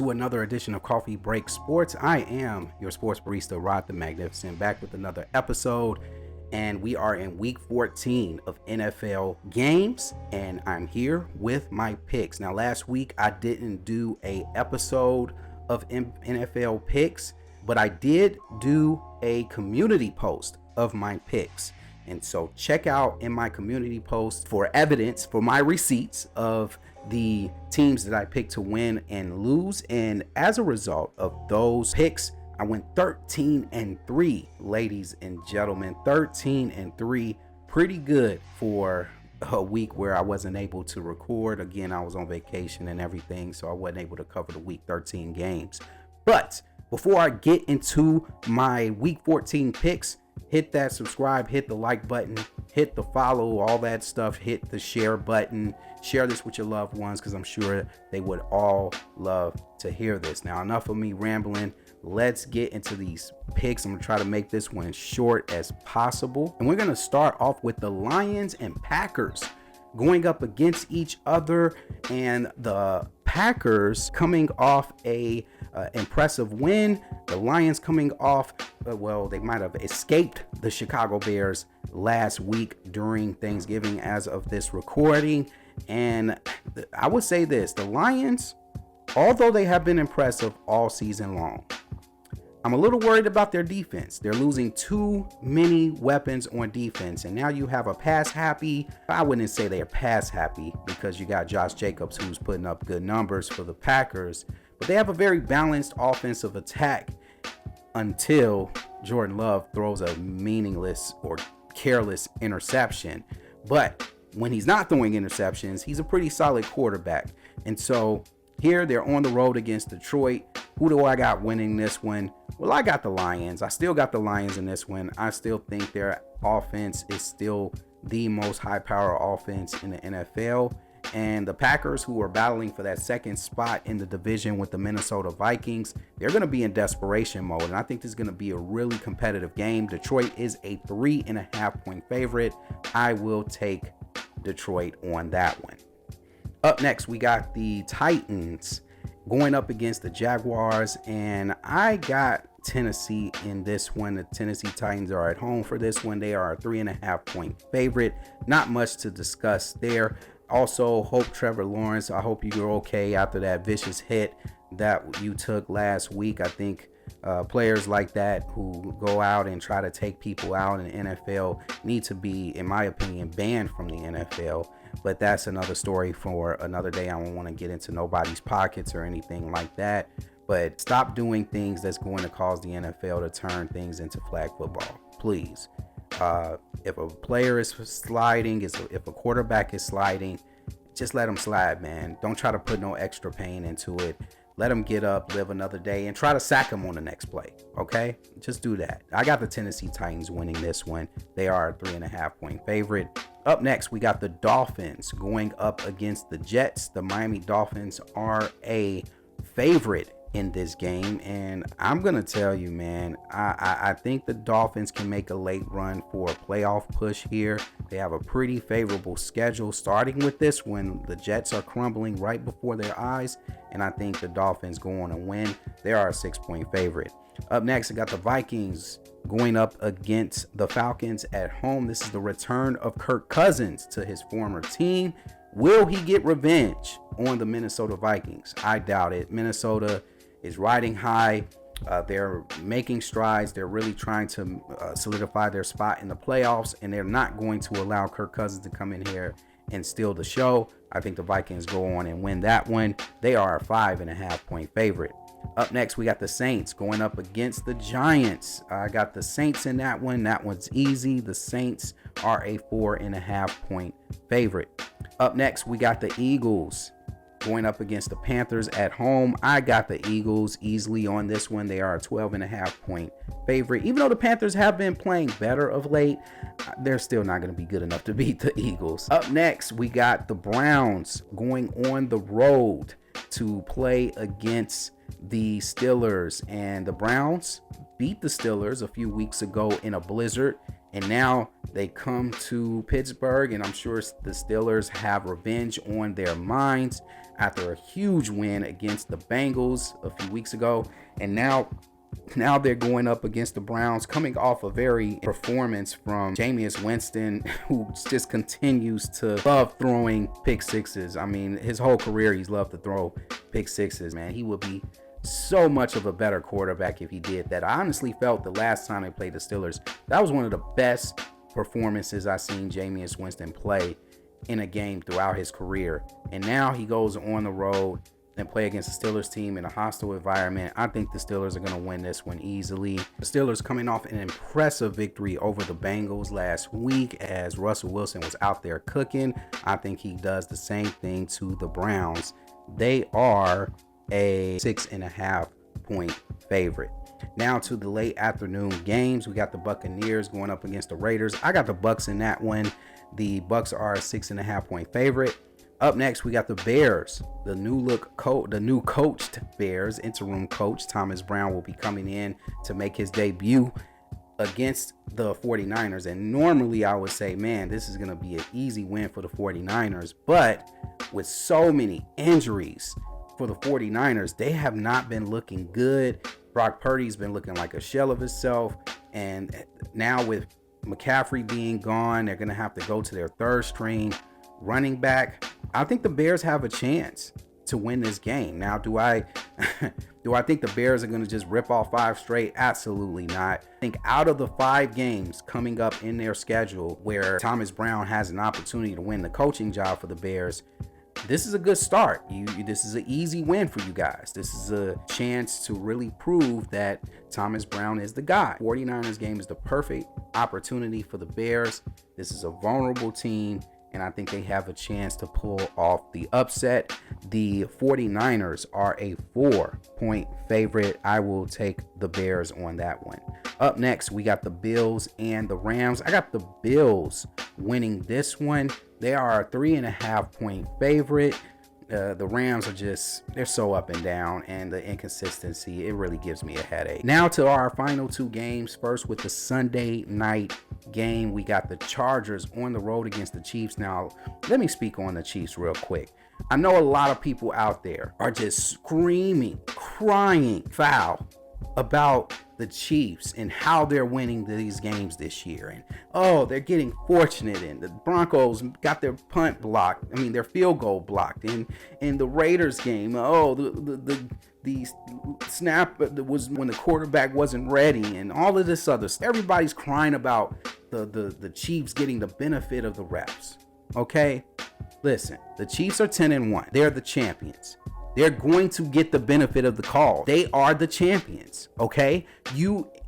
to another edition of Coffee Break Sports. I am your sports barista, Rod the Magnificent, back with another episode. And we are in week 14 of NFL games, and I'm here with my picks. Now, last week I didn't do a episode of NFL picks, but I did do a community post of my picks. And so check out in my community post for evidence, for my receipts of the teams that I picked to win and lose. And as a result of those picks, I went 13-3, ladies and gentlemen, 13-3. Pretty good for a week where I wasn't able to record. Again, I was on vacation and everything, so I wasn't able to cover the week 13 games. But before I get into my week 14 picks, hit that subscribe, hit the like button, hit the follow, all that stuff, hit the share button. Share this with your loved ones because I'm sure they would all love to hear this. Now, enough of me rambling. Let's get into these picks. I'm going to try to make this one as short as possible. And we're going to start off with the Lions and Packers going up against each other. And the Packers coming off a impressive win. The Lions coming off, they might have escaped the Chicago Bears last week during Thanksgiving as of this recording. And I would say this, the Lions, although they have been impressive all season long, I'm a little worried about their defense. They're losing too many weapons on defense. And now you have a pass happy. I wouldn't say they're pass happy because you got Josh Jacobs who's putting up good numbers for the Packers. But they have a very balanced offensive attack until Jordan Love throws a meaningless or careless interception. But when he's not throwing interceptions, he's a pretty solid quarterback. And so here they're on the road against Detroit. Who do I got winning this one? Well, I got the Lions. I still got the Lions in this one. I still think their offense is still the most high-power offense in the NFL. And the Packers, who are battling for that second spot in the division with the Minnesota Vikings, they're going to be in desperation mode. And I think this is going to be a really competitive game. Detroit is a 3.5-point favorite. I will take Detroit on that one. Up next, we got the Titans going up against the Jaguars, and I got Tennessee in this one. The Tennessee Titans are at home for this one. They are a 3.5-point favorite. Not much to discuss there. Also, hope Trevor Lawrence, I hope you're okay after that vicious hit that you took last week. I think players like that who go out and try to take people out in the NFL need to be, in my opinion, banned from the NFL. But that's another story for another day. I don't want to get into nobody's pockets or anything like that. But stop doing things that's going to cause the NFL to turn things into flag football, please. If a player is sliding, if a quarterback is sliding, just let him slide, man. Don't try to put no extra pain into it. Let him get up, live another day, and try to sack him on the next play, okay? Just do that. I got the Tennessee Titans winning this one. They are a 3.5-point favorite. Up next, we got the Dolphins going up against the Jets. The Miami Dolphins are a favorite in this game, and I'm gonna tell you, man, I think the Dolphins can make a late run for a playoff push here. They have a pretty favorable schedule starting with this one. The Jets are crumbling right before their eyes, and I think the Dolphins go on and win. They are a 6-point favorite. Up next, I got the Vikings going up against the Falcons at home. This is the return of Kirk Cousins to his former team. Will he get revenge on the Minnesota Vikings? I doubt it. Minnesota is riding high. They're making strides. They're really trying to solidify their spot in the playoffs, and they're not going to allow Kirk Cousins to come in here and steal the show. I think the Vikings go on and win that one. They are a 5.5-point favorite. Up next, we got the Saints going up against the Giants. I got the Saints in that one. That one's easy. The Saints are a 4.5-point favorite. Up next, we got the Eagles going up against the Panthers at home. I got the Eagles easily on this one. They are a 12.5-point favorite. Even though the Panthers have been playing better of late, they're still not going to be good enough to beat the Eagles. Up next, we got the Browns going on the road to play against the Steelers. And the Browns beat the Steelers a few weeks ago in a blizzard. And now they come to Pittsburgh, and I'm sure the Steelers have revenge on their minds. after a huge win against the Bengals a few weeks ago. And now they're going up against the Browns, coming off a very performance from Jameis Winston, who just continues to love throwing pick sixes. I mean, his whole career, he's loved to throw pick sixes, man. He would be so much of a better quarterback if he did that. I honestly felt the last time they played the Steelers, that was one of the best performances I've seen Jameis Winston play in a game throughout his career. And now he goes on the road and play against the Steelers team in a hostile environment. I think the Steelers are going to win this one easily. The Steelers coming off an impressive victory over the Bengals last week as Russell Wilson was out there cooking. I think he does the same thing to the Browns. They are a 6.5 point favorite. Now to the late afternoon games. We got the Buccaneers going up against the Raiders. I got the Bucs in that one. The Bucs are a 6.5 point favorite. Up next, we got the Bears. The new coached Bears, interim coach Thomas Brown will be coming in to make his debut against the 49ers. And normally I would say, man, this is going to be an easy win for the 49ers. But with so many injuries for the 49ers, they have not been looking good. Brock Purdy's been looking like a shell of himself. And now with McCaffrey being gone, they're going to have to go to their third string running back. I think the Bears have a chance to win this game. Now, do I think the Bears are going to just rip off 5 straight? Absolutely not. I think out of the 5 games coming up in their schedule where Thomas Brown has an opportunity to win the coaching job for the Bears, this is a good start. This is an easy win for you guys. This is a chance to really prove that Thomas Brown is the guy. 49ers game is the perfect opportunity for the Bears. This is a vulnerable team, and I think they have a chance to pull off the upset. The 49ers are a 4-point favorite. I will take the Bears on that one. Up next, we got the Bills and the Rams. I got the Bills winning this one. They are a 3.5 point favorite. The Rams are they're so up and down, and the inconsistency, it really gives me a headache. Now to our final 2 games. First, with the Sunday night game, we got the Chargers on the road against the Chiefs. Now, let me speak on the Chiefs real quick. I know a lot of people out there are just screaming, crying foul about the Chiefs and how they're winning these games this year. And, oh, they're getting fortunate, and the Broncos got their punt blocked. I mean, their field goal blocked. And in the Raiders game, the snap was when the quarterback wasn't ready, and all of this other stuff. Everybody's crying about the Chiefs getting the benefit of the refs. Okay? Listen, the Chiefs are 10-1. They're the champions. They're going to get the benefit of the call. They are the champions, okay?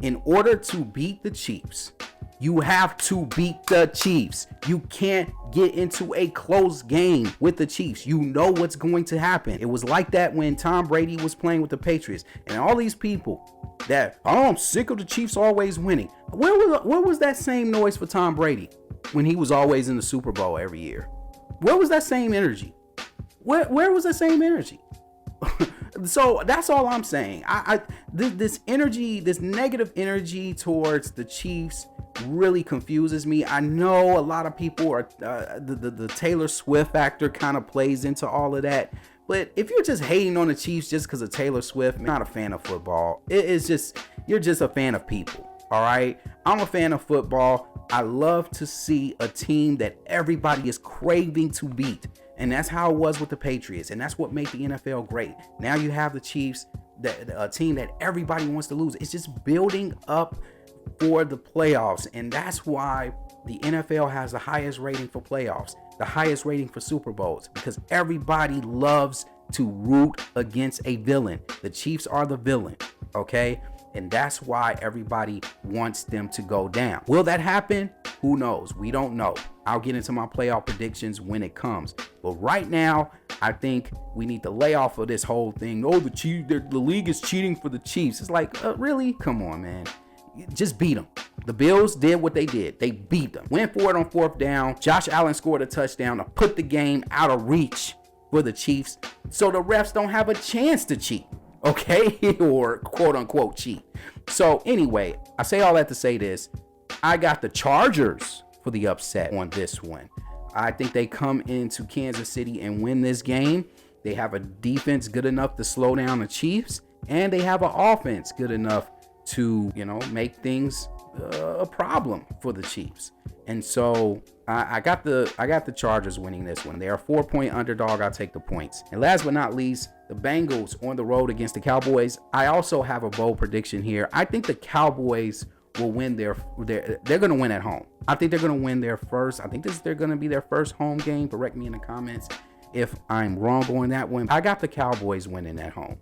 In order to beat the Chiefs, you have to beat the Chiefs. You can't get into a close game with the Chiefs. You know what's going to happen. It was like that when Tom Brady was playing with the Patriots. And all these people that, oh, I'm sick of the Chiefs always winning. Where was that same noise for Tom Brady when he was always in the Super Bowl every year? Where was that same energy? Where was the same energy? So that's all I'm saying. This energy, this negative energy towards the Chiefs really confuses me. I know a lot of people are the Taylor Swift factor kind of plays into all of that. But if you're just hating on the Chiefs just because of Taylor Swift, I'm not a fan of football. You're just a fan of people. All right. I'm a fan of football. I love to see a team that everybody is craving to beat. And that's how it was with the Patriots. And that's what made the NFL great. Now you have the Chiefs, a team that everybody wants to lose. It's just building up for the playoffs. And that's why the NFL has the highest rating for playoffs, the highest rating for Super Bowls, because everybody loves to root against a villain. The Chiefs are the villain, okay? And that's why everybody wants them to go down. Will that happen? Who knows? We don't know. I'll get into my playoff predictions when it comes. But right now, I think we need to lay off of this whole thing. Oh, the league is cheating for the Chiefs. It's like, really? Come on, man. Just beat them. The Bills did what they did. They beat them. Went for it on 4th down. Josh Allen scored a touchdown to put the game out of reach for the Chiefs, so the refs don't have a chance to cheat. Okay? Or quote unquote cheat. So anyway, I say all that to say this. I got the Chargers for the upset on this one. I think they come into Kansas City and win this game. They have a defense good enough to slow down the Chiefs, and they have an offense good enough to, make things a problem for the Chiefs. And so I got the Chargers winning this one. They are a 4-point underdog. I'll take the points. And last but not least, the Bengals on the road against the Cowboys. I also have a bold prediction here. I think the Cowboys will win they're going to win at home. I think they're going to win their first. I think they're going to be their first home game. Correct me in the comments if I'm wrong on that one. I got the Cowboys winning at home.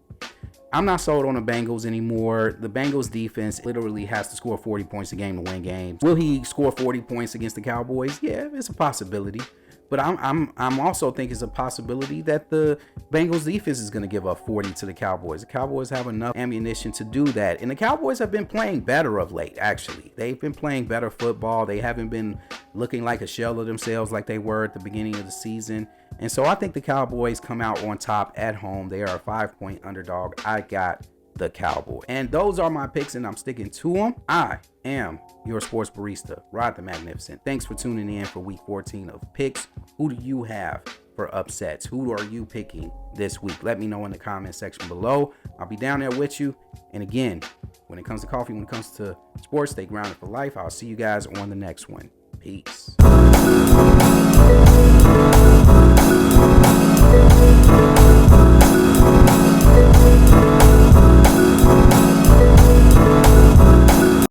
I'm not sold on the Bengals anymore. The Bengals defense literally has to score 40 points a game to win games. Will he score 40 points against the Cowboys? Yeah, it's a possibility. But I'm also think it's a possibility that the Bengals defense is going to give up 40 to the Cowboys. The Cowboys have enough ammunition to do that. And the Cowboys have been playing better of late, actually. They've been playing better football. They haven't been looking like a shell of themselves like they were at the beginning of the season. And so I think the Cowboys come out on top at home. They are a 5-point underdog. I got the Cowboys. And those are my picks, and I'm sticking to them. I am your sports barista, Rod the Magnificent. Thanks for tuning in for week 14 of picks. Who do you have for upsets? Who are you picking this week? Let me know in the comment section below. I'll be down there with you. And again, when it comes to coffee, when it comes to sports, stay grounded for life. I'll see you guys on the next one. Peace.